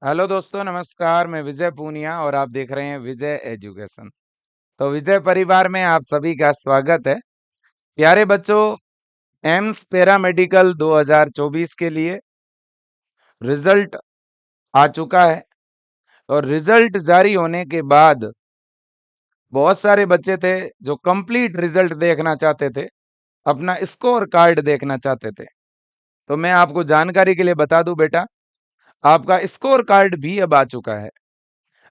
Hello दोस्तों, नमस्कार। मैं विजय पूनिया और आप देख रहे हैं विजय एजुकेशन। तो विजय परिवार में आप सभी का स्वागत है। प्यारे बच्चों, एम्स पैरामेडिकल 2024 के लिए रिजल्ट आ चुका है और रिजल्ट जारी होने के बाद बहुत सारे बच्चे थे जो कंप्लीट रिजल्ट देखना चाहते थे, अपना स्कोर कार्ड देखना चाहते थे। तो मैं आपको जानकारी के लिए बता दूं बेटा, आपका स्कोर कार्ड भी अब आ चुका है।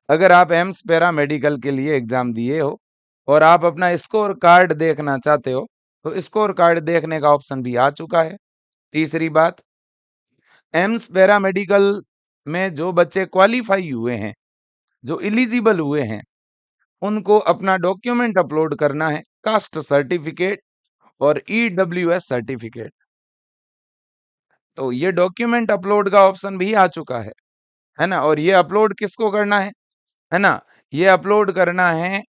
अगर आप एम्स पैरा मेडिकल के लिए एग्जाम दिए हो और आप अपना स्कोर कार्ड देखना चाहते हो तो स्कोर कार्ड देखने का ऑप्शन भी आ चुका है। तीसरी बात, एम्स पैरा मेडिकल में जो बच्चे क्वालिफाई हुए हैं, जो इलिजिबल हुए हैं, उनको अपना डॉक्यूमेंट अपलोड करना है, कास्ट सर्टिफिकेट और ईडब्ल्यूएस सर्टिफिकेट। तो ये डॉक्यूमेंट अपलोड का ऑप्शन भी आ चुका है ना। और ये अपलोड किसको करना है ना, ये अपलोड करना है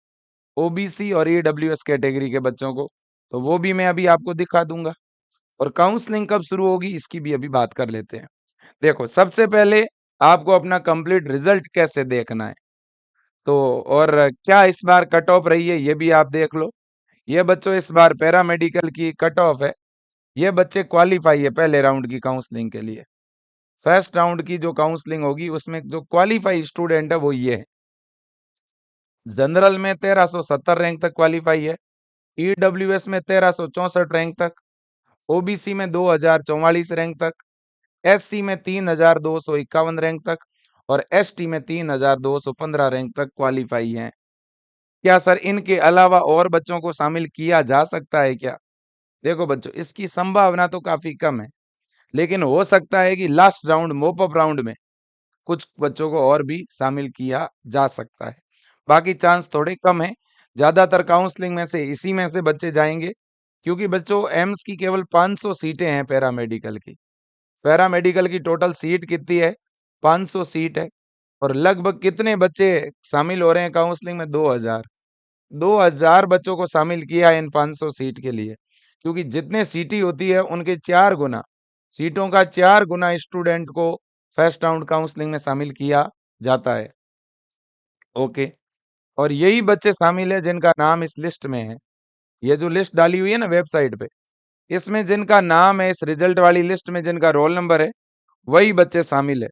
ओबीसी और ईडब्ल्यूएस कैटेगरी के बच्चों को। तो वो भी मैं अभी आपको दिखा दूंगा। और काउंसलिंग कब शुरू होगी इसकी भी अभी बात कर लेते हैं। देखो, सबसे पहले आपको अपना कंप्लीट रिजल्ट कैसे देखना है, तो और क्या इस बार कट ऑफ रही है ये भी आप देख लो। ये बच्चों, इस बार पैरामेडिकल की कट ऑफ है। ये बच्चे क्वालिफाई है पहले राउंड की काउंसलिंग के लिए। फर्स्ट राउंड की जो काउंसलिंग होगी उसमें जो क्वालिफाई स्टूडेंट है वो ये है। जनरल में 1370 रैंक तक क्वालिफाई है, ईडब्ल्यूएस में 1364 रैंक तक, ओबीसी में 2044 रैंक तक, एससी में 3251 रैंक तक और एसटी में 3215 रैंक तक क्वालिफाई हैं। क्या सर इनके अलावा और बच्चों को शामिल किया जा सकता है क्या? देखो बच्चों, इसकी संभावना तो काफी कम है, लेकिन हो सकता है कि लास्ट राउंड मोप अप राउंड में कुछ बच्चों को और भी शामिल किया जा सकता है। बाकी चांस थोड़े कम है। ज्यादातर काउंसलिंग में से इसी में से बच्चे जाएंगे, क्योंकि बच्चों एम्स की केवल 500 सीटें हैं पैरामेडिकल की। पैरामेडिकल की टोटल सीट कितनी है? 500 सीट है। और लगभग कितने बच्चे शामिल हो रहे हैं काउंसलिंग में? 2000। 2000 बच्चों को शामिल किया है इन 500 सीट के लिए, क्योंकि जितने सीटें होती है उनके 4 गुना, सीटों का 4 गुना स्टूडेंट को फर्स्ट राउंड काउंसलिंग में शामिल किया जाता है। ओके। और यही बच्चे शामिल है जिनका नाम इस लिस्ट में है। ये जो लिस्ट डाली हुई है ना वेबसाइट पे, इसमें जिनका नाम है, इस रिजल्ट वाली लिस्ट में जिनका रोल नंबर है, वही बच्चे शामिल है।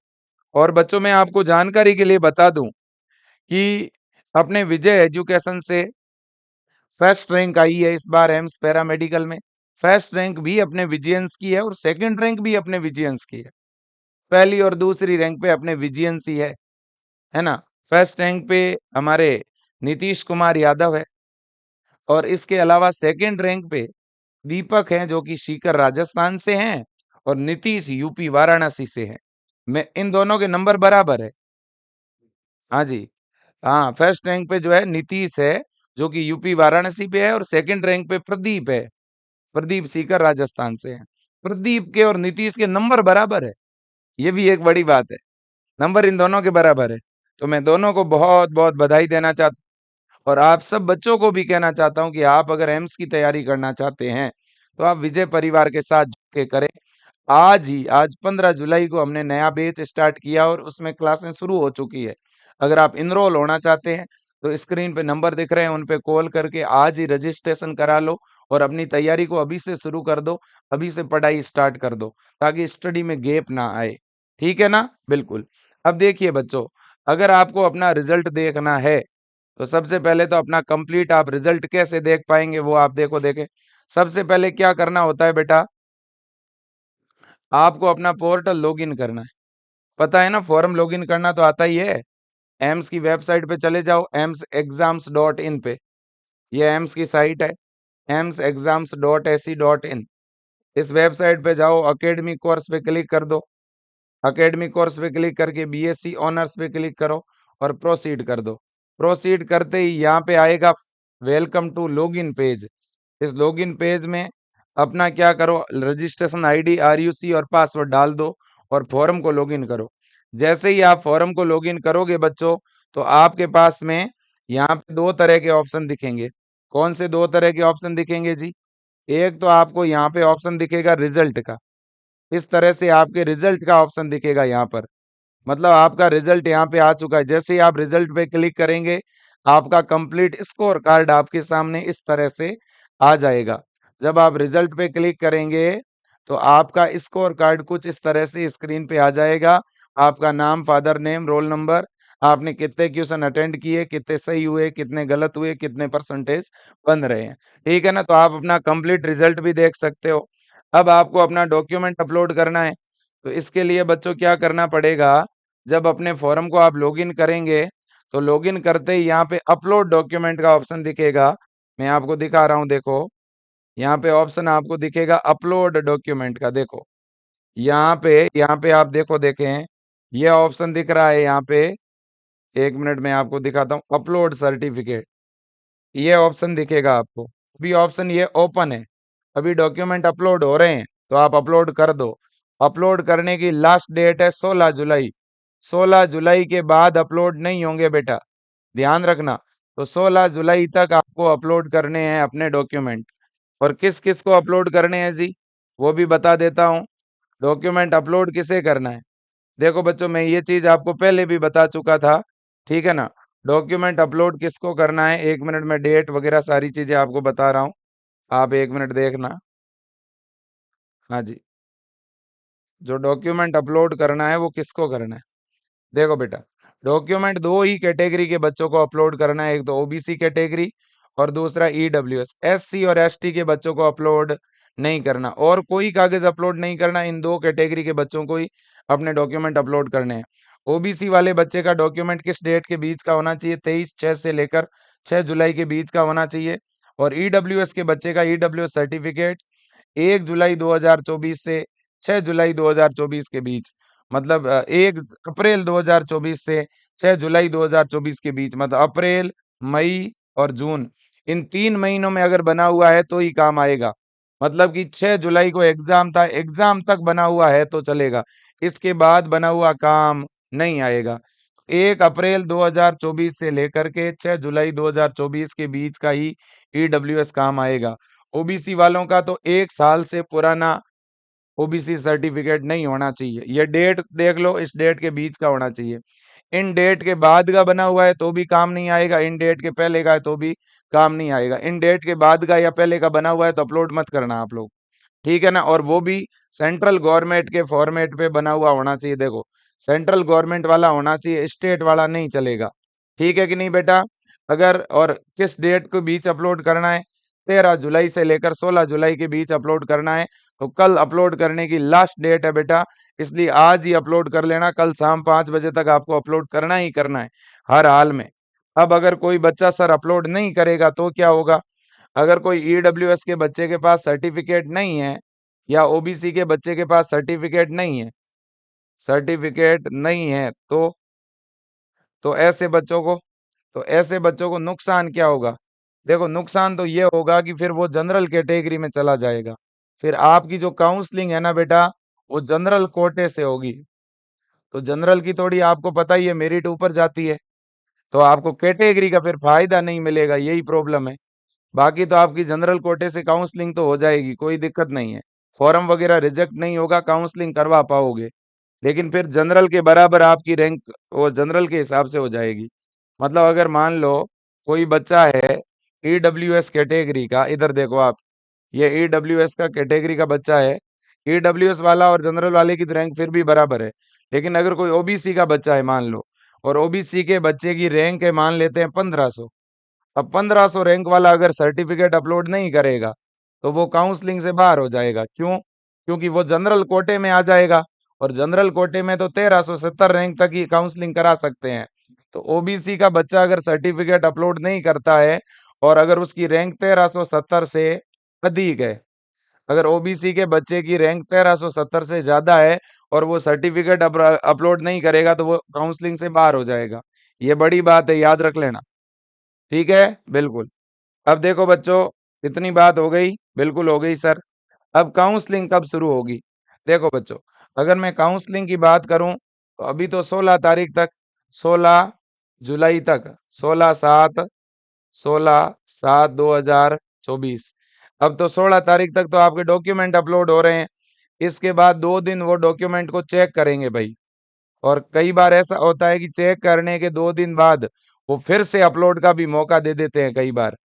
और बच्चों, मैं आपको जानकारी के लिए बता दूं कि अपने विजय एजुकेशन से फर्स्ट रैंक आई है इस बार एम्स पैरामेडिकल में। फर्स्ट रैंक भी अपने विजियंस की है और सेकंड रैंक भी अपने विजियंस की है। पहली और दूसरी रैंक पे अपने विजियंस ही है ना। फर्स्ट रैंक पे हमारे नीतीश कुमार यादव है और इसके अलावा सेकंड रैंक पे दीपक हैं जो कि सीकर राजस्थान से हैं और नीतीश यूपी वाराणसी से हैं। मैं इन दोनों के नंबर बराबर है। हाँ जी, हाँ, फर्स्ट रैंक पे जो है नीतीश है जो कि यूपी वाराणसी पे है और सेकंड रैंक पे प्रदीप है। प्रदीप सीकर राजस्थान से है। प्रदीप के और नीतीश के नंबर बराबर है, ये भी एक बड़ी बात है। नंबर इन दोनों के बराबर है। तो मैं दोनों को बहुत बहुत बधाई देना चाहता हूं और आप सब बच्चों को भी कहना चाहता हूं कि आप अगर एम्स की तैयारी करना चाहते हैं तो आप विजय परिवार के साथ जुड़ के करें। आज 15 जुलाई को हमने नया बैच स्टार्ट किया और उसमें क्लासें शुरू हो चुकी है। अगर आप इनरोल होना चाहते हैं तो स्क्रीन पे नंबर दिख रहे हैं, उन पे कॉल करके आज ही रजिस्ट्रेशन करा लो और अपनी तैयारी को अभी से शुरू कर दो। अभी से पढ़ाई स्टार्ट कर दो ताकि स्टडी में गैप ना आए। ठीक है ना? बिल्कुल। अब देखिए बच्चों, अगर आपको अपना रिजल्ट देखना है तो सबसे पहले तो अपना कंप्लीट आप रिजल्ट कैसे देख पाएंगे वो आप देखो देखें। सबसे पहले क्या करना होता है बेटा, आपको अपना पोर्टल लॉगिन करना है। पता है ना, फॉर्म लॉगिन करना तो आता ही है। एम्स की वेबसाइट पे चले जाओ, emsexams.in पे। ये एम्स की साइट है, emsexams.ac.in। इस वेबसाइट पे जाओ, अकेडमी कोर्स पे क्लिक कर दो। अकेडमी कोर्स पे क्लिक करके बीएससी ऑनर्स पे क्लिक करो और प्रोसीड कर दो। प्रोसीड करते ही यहाँ पे आएगा वेलकम टू लॉगिन पेज। इस लॉगिन पेज में अपना क्या करो, रजिस्ट्रेशन आईडी, आरयूसी और पासवर्ड डाल दो और फॉर्म को लॉगिन करो। जैसे ही आप फॉर्म को लॉगिन करोगे बच्चों, तो आपके पास में यहाँ पे दो तरह के ऑप्शन दिखेंगे। कौन से दो तरह के ऑप्शन दिखेंगे जी? एक तो आपको यहाँ पे ऑप्शन दिखेगा रिजल्ट का। इस तरह से आपके रिजल्ट का ऑप्शन दिखेगा यहाँ पर। मतलब आपका रिजल्ट यहाँ पे आ चुका है। जैसे ही आप रिजल्ट पे क्लिक करेंगे, आपका कंप्लीट स्कोर कार्ड आपके सामने इस तरह से आ जाएगा। जब आप रिजल्ट पे क्लिक करेंगे, तो आपका स्कोर कार्ड कुछ इस तरह से स्क्रीन पे आ जाएगा। आपका नाम, फादर नेम, रोल नंबर, आपने कितने क्वेश्चन अटेंड किए, कितने सही हुए, कितने गलत हुए, कितने परसेंटेज बन रहे हैं। ठीक है ना? तो आप अपना कंप्लीट रिजल्ट भी देख सकते हो। अब आपको अपना डॉक्यूमेंट अपलोड करना है, तो इसके लिए बच्चों क्या करना पड़ेगा, जब अपने फॉर्म को आप लॉगिन करेंगे, तो लॉगिन करते ही यहाँ पे अपलोड डॉक्यूमेंट का ऑप्शन दिखेगा। मैं आपको दिखा रहा हूँ, देखो यहाँ पे ऑप्शन आपको दिखेगा अपलोड डॉक्यूमेंट का। देखो यहाँ पे आप देखो, देखें ये ऑप्शन दिख रहा है यहाँ पे। एक मिनट में आपको दिखाता हूँ, अपलोड सर्टिफिकेट, ये ऑप्शन दिखेगा आपको। अभी ऑप्शन ये ओपन है, अभी डॉक्यूमेंट अपलोड हो रहे हैं, तो आप अपलोड कर दो। अपलोड करने की लास्ट डेट है 16 जुलाई। 16 जुलाई के बाद अपलोड नहीं होंगे बेटा, ध्यान रखना। तो 16 जुलाई तक आपको अपलोड करने हैं अपने डॉक्यूमेंट। और किस किस को अपलोड करने हैं जी, वो भी बता देता हूँ। डॉक्यूमेंट अपलोड किसे करना है, देखो बच्चों मैं ये चीज आपको पहले भी बता चुका था, ठीक है ना? डॉक्यूमेंट अपलोड किसको करना है, एक मिनट में डेट वगैरह सारी चीजें आपको बता रहा हूँ, आप एक मिनट देखना। हाँ जी, जो डॉक्यूमेंट अपलोड करना है वो किसको करना है, देखो बेटा, डॉक्यूमेंट दो ही कैटेगरी के बच्चों को अपलोड करना है, एक तो ओबीसी कैटेगरी और दूसरा ईडब्ल्यूएस। एससी और एसटी के बच्चों को अपलोड नहीं करना, और कोई कागज अपलोड नहीं करना। इन दो कैटेगरी के बच्चों को ही अपने डॉक्यूमेंट अपलोड करने हैं। ओबीसी वाले बच्चे का डॉक्यूमेंट किस डेट के बीच का होना चाहिए, 23/6 से लेकर 6 जुलाई के बीच का होना चाहिए। और ईडब्ल्यूएस के बच्चे का ईडब्ल्यूएस सर्टिफिकेट 1 जुलाई 2024 से 6 जुलाई 2024 के बीच, मतलब 1 अप्रैल 2024 से 6 जुलाई 2024 के बीच, मतलब अप्रैल, मई और जून, इन 3 महीनों में अगर बना हुआ है तो ही काम आएगा। मतलब कि 6 जुलाई को एग्जाम था, एग्जाम तक बना हुआ है तो चलेगा, इसके बाद बना हुआ काम नहीं आएगा। 1 अप्रैल 2024 से लेकर के 6 जुलाई 2024 के बीच का ही ईडब्ल्यूएस काम आएगा। ओबीसी वालों का तो 1 साल से पुराना ओबीसी सर्टिफिकेट नहीं होना चाहिए। ये डेट देख लो, इस डेट के बीच का होना चाहिए। इन डेट के बाद का बना हुआ है तो भी काम नहीं आएगा, इन डेट के पहले का है तो भी काम नहीं आएगा। इन डेट के बाद का या पहले का बना हुआ है तो अपलोड मत करना आप लोग, ठीक है ना? और वो भी सेंट्रल गवर्नमेंट के फॉर्मेट पे बना हुआ होना चाहिए। देखो, सेंट्रल गवर्नमेंट वाला होना चाहिए, स्टेट वाला नहीं चलेगा। ठीक है कि नहीं बेटा? अगर और किस डेट के बीच अपलोड करना है, 13 जुलाई से लेकर 16 जुलाई के बीच अपलोड करना है। तो कल अपलोड करने की लास्ट डेट है बेटा, इसलिए आज ही अपलोड कर लेना। कल शाम 5 बजे तक आपको अपलोड करना ही करना है, हर हाल में। अब अगर कोई बच्चा सर अपलोड नहीं करेगा तो क्या होगा? अगर कोई ईडब्ल्यूएस के बच्चे के पास सर्टिफिकेट नहीं है, या ओबीसी के बच्चे के पास सर्टिफिकेट नहीं है, तो ऐसे बच्चों को नुकसान क्या होगा? देखो, नुकसान तो ये होगा कि फिर वो जनरल कैटेगरी में चला जाएगा। फिर आपकी जो काउंसलिंग है ना बेटा, वो जनरल कोटे से होगी। तो जनरल की थोड़ी आपको पता ही है मेरिट ऊपर जाती है, तो आपको कैटेगरी का फिर फायदा नहीं मिलेगा, यही प्रॉब्लम है। बाकी तो आपकी जनरल कोटे से काउंसलिंग तो हो जाएगी, कोई दिक्कत नहीं है। फॉर्म वगैरह रिजेक्ट नहीं होगा, काउंसलिंग करवा पाओगे। लेकिन फिर जनरल के बराबर आपकी रैंक वो जनरल के हिसाब से हो जाएगी। मतलब अगर मान लो कोई बच्चा है ईडब्ल्यूएस कैटेगरी का, इधर देखो आप, ये ईडब्ल्यूएस का कैटेगरी का बच्चा है। ईडब्ल्यूएस वाला और जनरल वाले की तो रैंक फिर भी बराबर है। लेकिन अगर कोई ओबीसी का बच्चा है मान लो, और ओबीसी के बच्चे की रैंक है मान लेते हैं 1500, अब 1500 रैंक वाला अगर सर्टिफिकेट अपलोड नहीं करेगा, तो वो काउंसलिंग से बाहर हो जाएगा। क्यों? क्योंकि वो जनरल कोटे में आ जाएगा, और जनरल कोटे में तो 1370 रैंक तक ही काउंसलिंग करा सकते हैं। तो ओबीसी का बच्चा अगर सर्टिफिकेट अपलोड नहीं करता है, और अगर उसकी रैंक 1370 से अधिक है, अगर ओबीसी के बच्चे की रैंक 1370 से ज्यादा है और वो सर्टिफिकेट अपलोड नहीं करेगा, तो वो काउंसलिंग से बाहर हो जाएगा। ये बड़ी बात है, याद रख लेना। ठीक है, बिल्कुल। अब देखो बच्चों, इतनी बात हो गई, बिल्कुल हो गई सर। अब काउंसलिंग कब शुरू होगी? देखो बच्चों, अगर मैं काउंसलिंग की बात करूं, तो अभी तो 16 तारीख तक, 16 जुलाई तक, 16/7, 16/7/2024, अब तो 16 तारीख तक तो आपके डॉक्यूमेंट अपलोड हो रहे हैं। इसके बाद 2 दिन वो डॉक्यूमेंट को चेक करेंगे भाई, और कई बार ऐसा होता है कि चेक करने के 2 दिन बाद वो फिर से अपलोड का भी मौका दे देते हैं कई बार।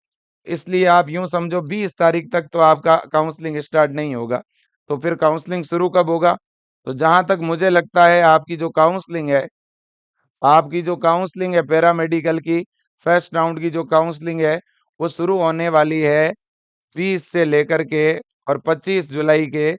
इसलिए आप यूँ समझो 20 तारीख तक तो आपका काउंसलिंग स्टार्ट नहीं होगा। तो फिर काउंसलिंग शुरू कब होगा? तो जहाँ तक मुझे लगता है आपकी जो काउंसलिंग है पैरामेडिकल की फर्स्ट राउंड की जो काउंसलिंग है, वो शुरू होने वाली है 20 से लेकर के और 25 जुलाई के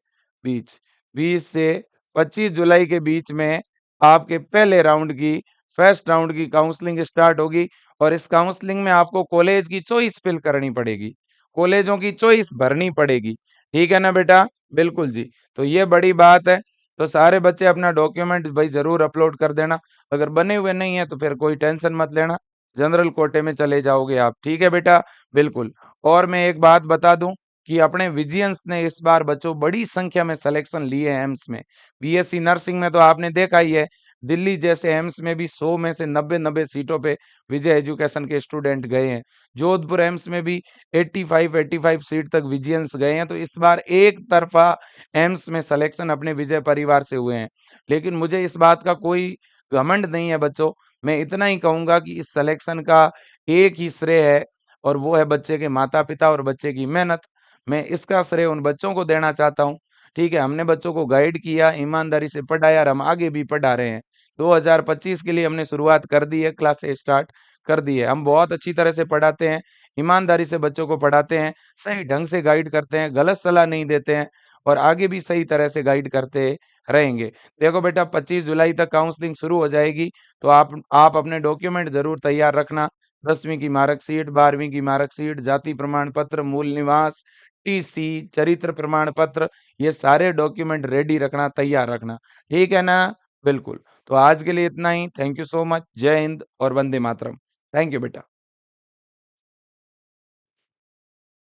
बीच। 20 से 25 जुलाई के बीच में आपके पहले राउंड की फर्स्ट राउंड की काउंसलिंग स्टार्ट होगी और इस काउंसलिंग में आपको कॉलेज की चॉइस फिल करनी पड़ेगी। कॉलेजों की चॉइस भरनी पड़ेगी। ठीक है ना बेटा? बिल्कुल जी। तो ये बड़ी बात है। तो सारे बच्चे अपना डॉक्यूमेंट भाई ज़रूर अपलोड कर देना। अगर बने हुए नहीं है तो फिर कोई टेंशन मत लेना। जनरल कोटे में चले जाओगे आप। ठीक है बेटा? बिल्कुल। और मैं एक बात बता दूं कि अपने विजियंस ने इस बार बच्चों बड़ी संख्या में सिलेक्शन लिए हैं एम्स में। बीएससी नर्सिंग में तो आपने देखा ही है, दिल्ली जैसे एम्स में भी 100 में से 90-90 सीटों पे विजय एजुकेशन के स्टूडेंट गए हैं। जोधपुर एम्स में भी 85 सीट तक विजियंस गए हैं। तो इस बार एक तरफा एम्स में सिलेक्शन अपने विजय परिवार से हुए हैं। लेकिन मुझे इस बात का कोई घमंड नहीं है बच्चों। मैं इतना ही कहूंगा कि इस सिलेक्शन का एक ही श्रेय है और वो है बच्चे के माता-पिता और बच्चे की मेहनत। मैं इसका श्रेय उन बच्चों को देना चाहता हूँ। ठीक है, हमने बच्चों को गाइड किया, ईमानदारी से पढ़ाया और हम आगे भी पढ़ा रहे हैं। 2025 के लिए हमने शुरुआत कर दी है, क्लासेस स्टार्ट कर दी है। हम बहुत अच्छी तरह से पढ़ाते हैं, ईमानदारी से बच्चों को पढ़ाते हैं, सही ढंग से गाइड करते हैं, गलत सलाह नहीं देते हैं और आगे भी सही तरह से गाइड करते रहेंगे। देखो बेटा 25 जुलाई तक काउंसलिंग शुरू हो जाएगी, तो आप अपने डॉक्यूमेंट ज़रूर तैयार रखना। 10वीं की मार्कशीट, 12वीं की मार्कशीट, जाति प्रमाण पत्र, मूल निवास, टीसी, चरित्र प्रमाण पत्र, ये सारे डॉक्यूमेंट रेडी रखना, तैयार रखना। ठीक है ना? बिल्कुल। तो आज के लिए इतना ही। Thank you so much. जय हिंद और वंदे मातरम। थैंक यू बेटा।